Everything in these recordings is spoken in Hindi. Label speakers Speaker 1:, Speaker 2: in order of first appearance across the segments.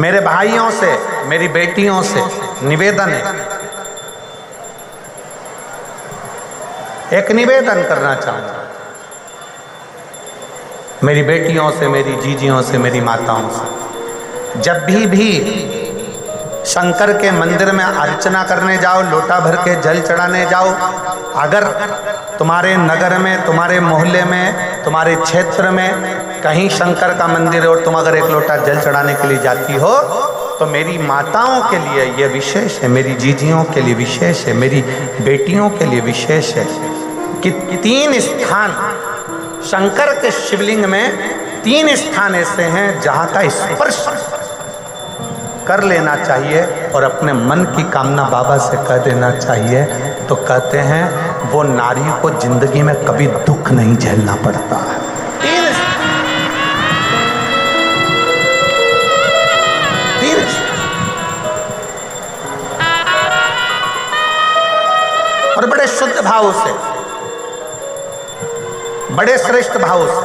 Speaker 1: मेरे भाइयों से, मेरी बेटियों से निवेदन है, एक निवेदन करना चाहूँगा मेरी बेटियों से, मेरी जीजियों से, मेरी माताओं से। जब भी शंकर के मंदिर में अर्चना करने जाओ, लोटा भर के जल चढ़ाने जाओ, अगर तुम्हारे नगर में, तुम्हारे मोहल्ले में, तुम्हारे क्षेत्र में कहीं शंकर का मंदिर है और तुम अगर एक लोटा जल चढ़ाने के लिए जाती हो, तो मेरी माताओं के लिए यह विशेष है, मेरी जीजियों के लिए विशेष है, मेरी बेटियों के लिए विशेष है कि 3 स्थान शंकर के शिवलिंग में 3 स्थान ऐसे हैं जहाँ का स्पर्श कर लेना चाहिए और अपने मन की कामना बाबा से कह देना चाहिए। तो कहते हैं वो नारी को जिंदगी में कभी दुख नहीं झेलना पड़ता है। और बड़े शुद्ध भाव से, बड़े श्रेष्ठ भाव से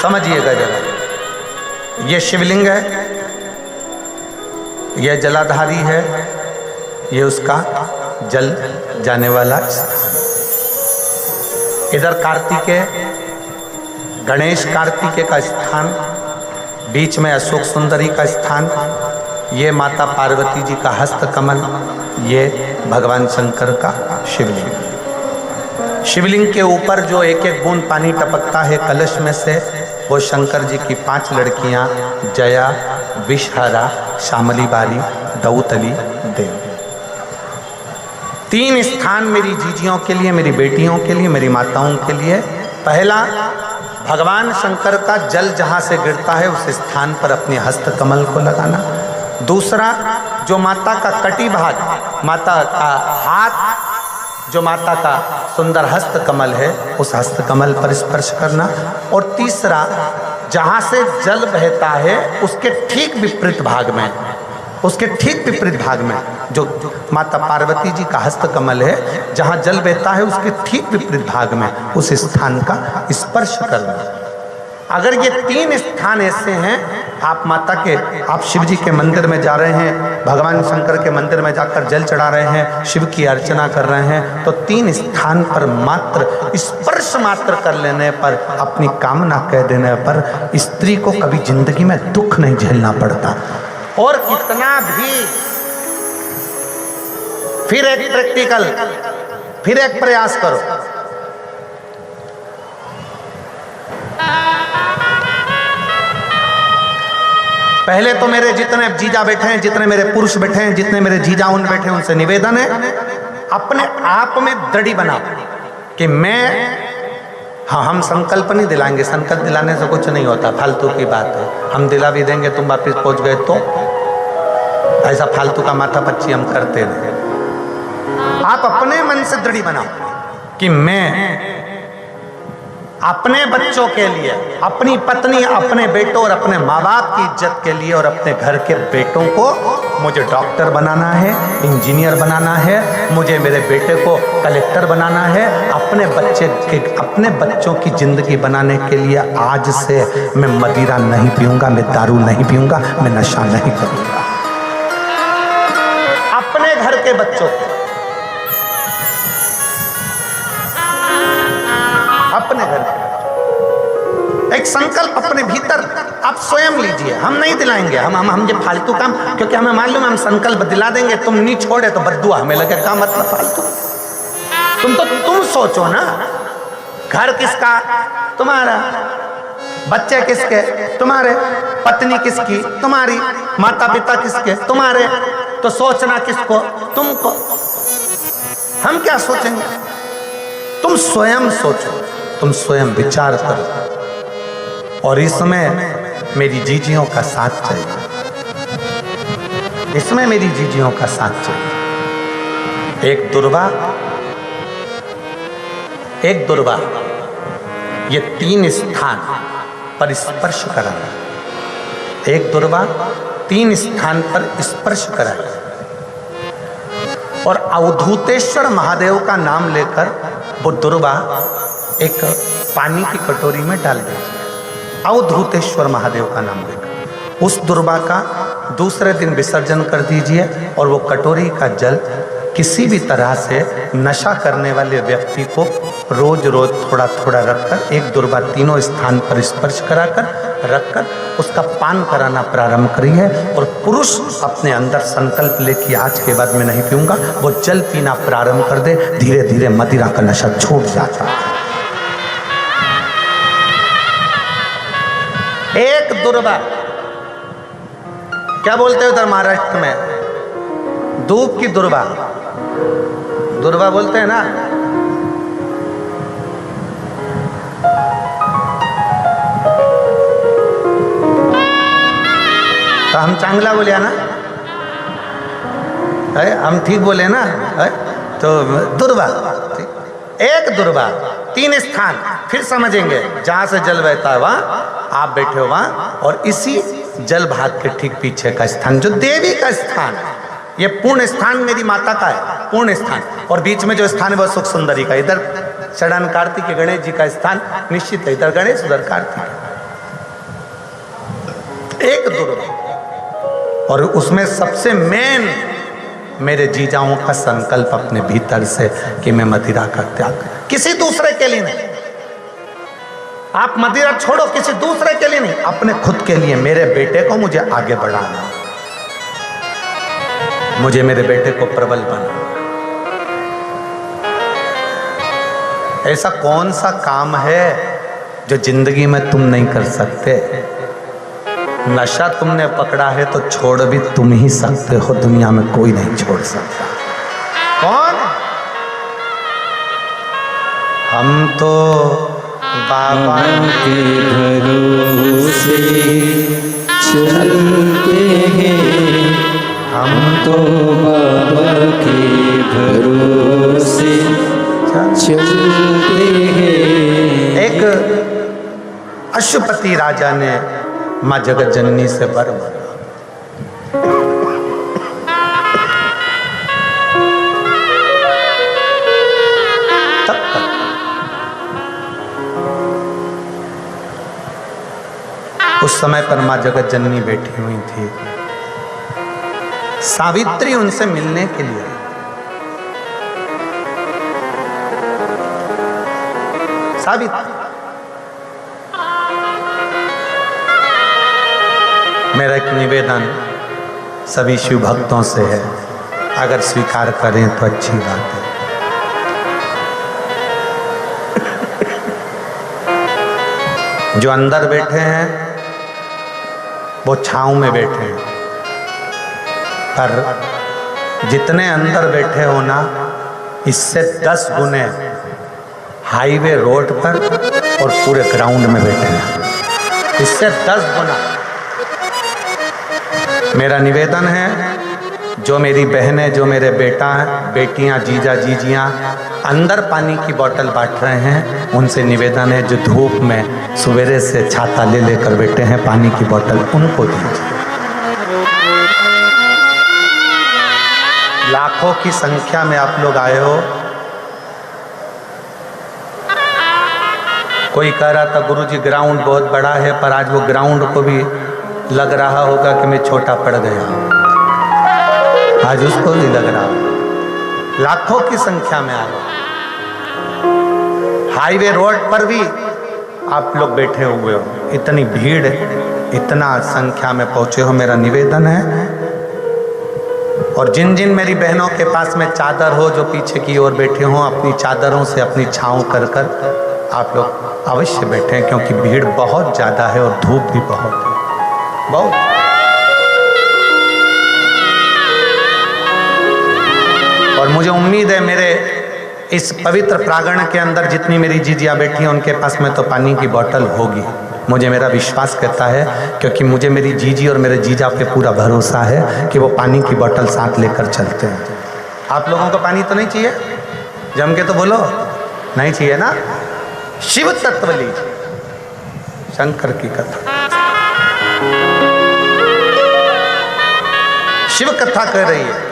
Speaker 1: समझिएगा जरा। ये शिवलिंग है, ये जलाधारी है, ये उसका जल जाने वाला स्थान। इधर कार्तिकेय, गणेश कार्तिकेय का स्थान, बीच में अशोक सुंदरी का स्थान, ये माता पार्वती जी का हस्त कमल, ये भगवान शंकर का शिवलिंग। शिवलिंग के ऊपर जो एक एक बूंद पानी टपकता है कलश में से, वो शंकर जी की 5 लड़कियां जया, विषहरा, शामली बारी, दौतली, देव। 3 स्थान मेरी जीजियों के लिए, मेरी बेटियों के लिए, मेरी माताओं के लिए। पहला, भगवान शंकर का जल जहां से गिरता है उस स्थान पर अपने हस्त कमल को लगाना। दूसरा, जो माता का कटी भाग, माता का हाथ, जो माता का सुंदर हस्त कमल है, उस हस्त कमल पर स्पर्श करना। और तीसरा, जहां से जल बहता है उसके ठीक विपरीत भाग में, उसके ठीक विपरीत भाग में जो माता पार्वती जी का हस्त कमल है, जहां जल बहता है उसके ठीक विपरीत भाग में उस स्थान का स्पर्श करना। अगर ये 3 स्थान ऐसे हैं, आप माता के, आप शिव जी के मंदिर में जा रहे हैं, भगवान शंकर के मंदिर में जाकर जल चढ़ा रहे हैं, शिव की अर्चना कर रहे हैं, तो 3 स्थान पर मात्र स्पर्श मात्र कर लेने पर, अपनी कामना कह देने पर स्त्री को कभी जिंदगी में दुख नहीं झेलना पड़ता। और कितना भी, फिर एक प्रैक्टिकल, फिर एक प्रयास करो। पहले तो मेरे जितने जीजा बैठे हैं, जितने मेरे पुरुष बैठे हैं, जितने मेरे जीजा उन बैठे हैं, उनसे निवेदन है, अपने आप में दृढ़ बनाओ कि मैं, हाँ, हम संकल्प नहीं दिलाएंगे, संकल्प दिलाने से कुछ नहीं होता, फालतू की बात है। हम दिला भी देंगे, तुम वापिस पहुंच गए तो ऐसा फालतू का माथा पच्ची हम करते रहे। आप अपने मन से दृढ़ बनाओ कि मैं अपने बच्चों के लिए, अपनी पत्नी, अपने बेटों और अपने माँ बाप की इज्जत के लिए और अपने घर के बेटों को मुझे डॉक्टर बनाना है, इंजीनियर बनाना है, मुझे मेरे बेटे को कलेक्टर बनाना है। अपने बच्चों की जिंदगी बनाने के लिए आज से मैं मदिरा नहीं पीऊंगा, मैं दारू नहीं पीऊंगा, मैं नशा नहीं करूंगा। अपने घर के बच्चों को, अपने घर के, एक संकल्प अपने भीतर आप स्वयं लीजिए। हम नहीं दिलाएंगे, हम ये फालतू काम, क्योंकि हमें मालूम है हम संकल्प दिला देंगे, तुम नहीं छोड़े तो बद्दुआ हमें लगे। क्या मतलब फालतू? तुम सोचो ना, घर किसका? तुम्हारा। बच्चे किसके? तुम्हारे। पत्नी किसकी? तुम्हारी। माता पिता किसके? तुम्हारे। तो सोचना किसको? तुमको। हम क्या सोचेंगे? तुम स्वयं सोचो, तुम स्वयं विचार करो। और इसमें मेरी जीजियों का साथ चाहिए, इसमें मेरी जीजियों का साथ चाहिए। एक दुर्वा, ये 3 स्थान पर स्पर्श कराना। एक दुर्वा 3 स्थान पर स्पर्श कराना। और अवधूतेश्वर महादेव का नाम लेकर वो दुर्वा एक पानी की कटोरी में डाल दीजिए। अवधूतेश्वर महादेव का नाम लेकर उस दुर्वा का दूसरे दिन विसर्जन कर दीजिए और वो कटोरी का जल किसी भी तरह से नशा करने वाले व्यक्ति को रोज रोज थोड़ा थोड़ा रखकर एक दुर्वा तीनों स्थान पर स्पर्श कराकर रखकर उसका पान कराना प्रारंभ करिए। और पुरुष अपने अंदर संकल्प ले कि आज के बाद मैं नहीं पीऊंगा, वो जल पीना प्रारंभ कर दे। धीरे धीरे मदिरा का नशा छूट जाता है। एक दुर्वा, क्या बोलते हैं उधर महाराष्ट्र में, धूप की दुर्वा, दुर्वा बोलते हैं ना। तो हम चांगला बोले ना, हम ठीक बोले ना। तो दुर्वा, एक दुर्वा, 3 स्थान फिर समझेंगे। जहां से जल बहता है वहां आप बैठे हो वहां, और इसी जल भाग के ठीक पीछे का स्थान जो देवी का स्थान है, ये पूर्ण स्थान मेरी माता का है, पूर्ण स्थान। और बीच में जो स्थान है वह सुख सुंदरी का। इधर षडान कार्तिक गणेश जी का स्थान निश्चित है, इधर गणेश उधर कार्तिक। एक दुर्वा, और उसमें सबसे मेन मेरे जीजाओं का संकल्प अपने भीतर से कि मैं मदिरा का त्याग, किसी दूसरे के लिए नहीं। आप मदिरा छोड़ो, किसी दूसरे के लिए नहीं, अपने खुद के लिए। मेरे बेटे को मुझे आगे बढ़ाना, मुझे मेरे बेटे को प्रबल बनाना। ऐसा कौन सा काम है जो जिंदगी में तुम नहीं कर सकते? नशा तुमने पकड़ा है तो छोड़ भी तुम ही सकते हो, दुनिया में कोई नहीं छोड़ सकता। कौन? हम तो बाबा के भरोसे चलते हैं, हम तो बाबा के भरोसे चलते हैं। एक अश्वपति राजा ने माँ जगत जननी से वर मांगा। उस समय पर माँ जगत जननी बैठी हुई थी। सावित्री उनसे मिलने के लिए, सावित्री, मेरा एक निवेदन सभी शिव भक्तों से है, अगर स्वीकार करें तो अच्छी बात है। जो अंदर बैठे हैं वो छांव में बैठे हैं, पर जितने अंदर बैठे हो ना, इससे 10 गुने हाईवे रोड पर और पूरे ग्राउंड में बैठे हैं, इससे 10 गुना। मेरा निवेदन है, जो मेरी बहनें, जो मेरे बेटा हैं, बेटियां, जीजा जीजियां अंदर पानी की बोतल बांट रहे हैं, उनसे निवेदन है जो धूप में सवेरे से छाता ले लेकर बैठे हैं, पानी की बोतल उनको दीजिए। लाखों की संख्या में आप लोग आए हो। कोई कह रहा था गुरुजी ग्राउंड बहुत बड़ा है, पर आज वो ग्राउंड को भी लग रहा होगा कि मैं छोटा पड़ गया, आज उसको भी लग रहा। लाखों की संख्या में आए, हाईवे रोड पर भी आप लोग बैठे हुए हो, इतनी भीड़, इतना संख्या में पहुंचे हो। मेरा निवेदन है, और जिन जिन मेरी बहनों के पास में चादर हो, जो पीछे की ओर बैठे हो, अपनी चादरों से अपनी छांव कर कर आप लोग अवश्य बैठें, क्योंकि भीड़ बहुत ज़्यादा है और धूप भी बहुत है, बहुत। और मुझे उम्मीद है मेरे इस पवित्र प्रांगण के अंदर जितनी मेरी जीजियाँ बैठी हैं उनके पास में तो पानी की बोतल होगी, मुझे मेरा विश्वास कहता है, क्योंकि मुझे मेरी जीजी और मेरे जीजा पे पूरा भरोसा है कि वो पानी की बोतल साथ लेकर चलते हैं। आप लोगों को पानी तो नहीं चाहिए? जम के तो बोलो, नहीं चाहिए ना? शिव तत्व लीजिए, शंकर की कथा, शिव कथा कह रही है,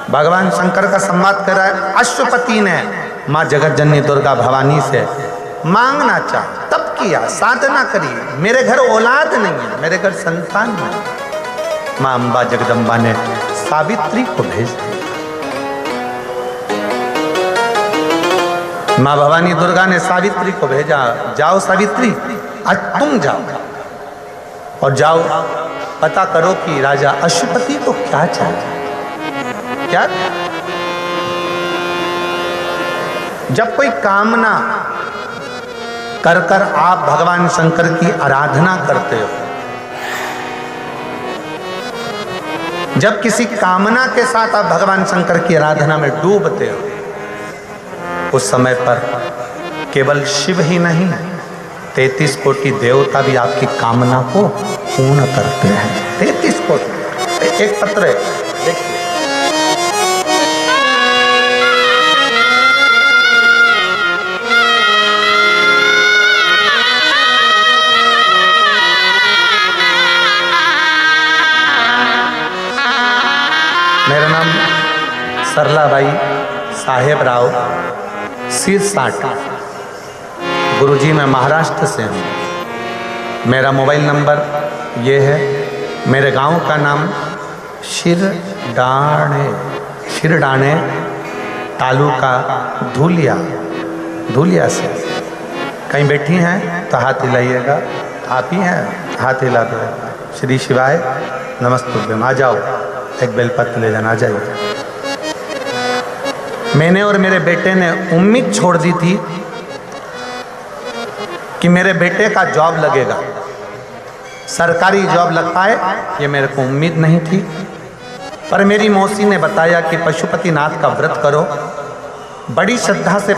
Speaker 1: भगवान शंकर का संवाद कर रहा है। अश्वपति ने माँ जगत जननी दुर्गा भवानी से मांगना चाहा, तब तप किया, साधना करी, मेरे घर औलाद नहीं है, मेरे घर संतान नहीं। माँ अम्बा जगदम्बा ने सावित्री को भेज दिया। माँ भवानी दुर्गा ने सावित्री को भेजा, जाओ सावित्री, आज तुम जाओ और जाओ पता करो कि राजा अश्वपति को क्या चाहिए। क्या? जब कोई कामना कर कर आप भगवान शंकर की आराधना करते हो, जब किसी कामना के साथ आप भगवान शंकर की आराधना में डूबते हो, उस समय पर केवल शिव ही नहीं 33 कोटि देवता भी आपकी कामना को पूर्ण करते हैं। 33 कोटि। एक पत्र है, देखिए। मेरा नाम सरलाबाई साहेब राव सिरसाट, गुरुजी मैं महाराष्ट्र से हूँ। मेरा मोबाइल नंबर ये है, मेरे गांव का नाम शिरडाणे तालुका धूलिया से। कहीं बैठी हैं तो हाथ हिलाइएगा, आप ही हैं, हाथ हिला दो। श्री शिवाय नमस्तुभ्यम। आ जाओ, एक बेलपत्र ले जाना, आ जाइए। मैंने और मेरे बेटे ने उम्मीद छोड़ दी थी कि मेरे बेटे का जॉब लगेगा, सरकारी जॉब लग पाए, ये मेरे को उम्मीद नहीं थी। पर मेरी मौसी ने बताया कि पशुपतिनाथ का व्रत करो, बड़ी श्रद्धा से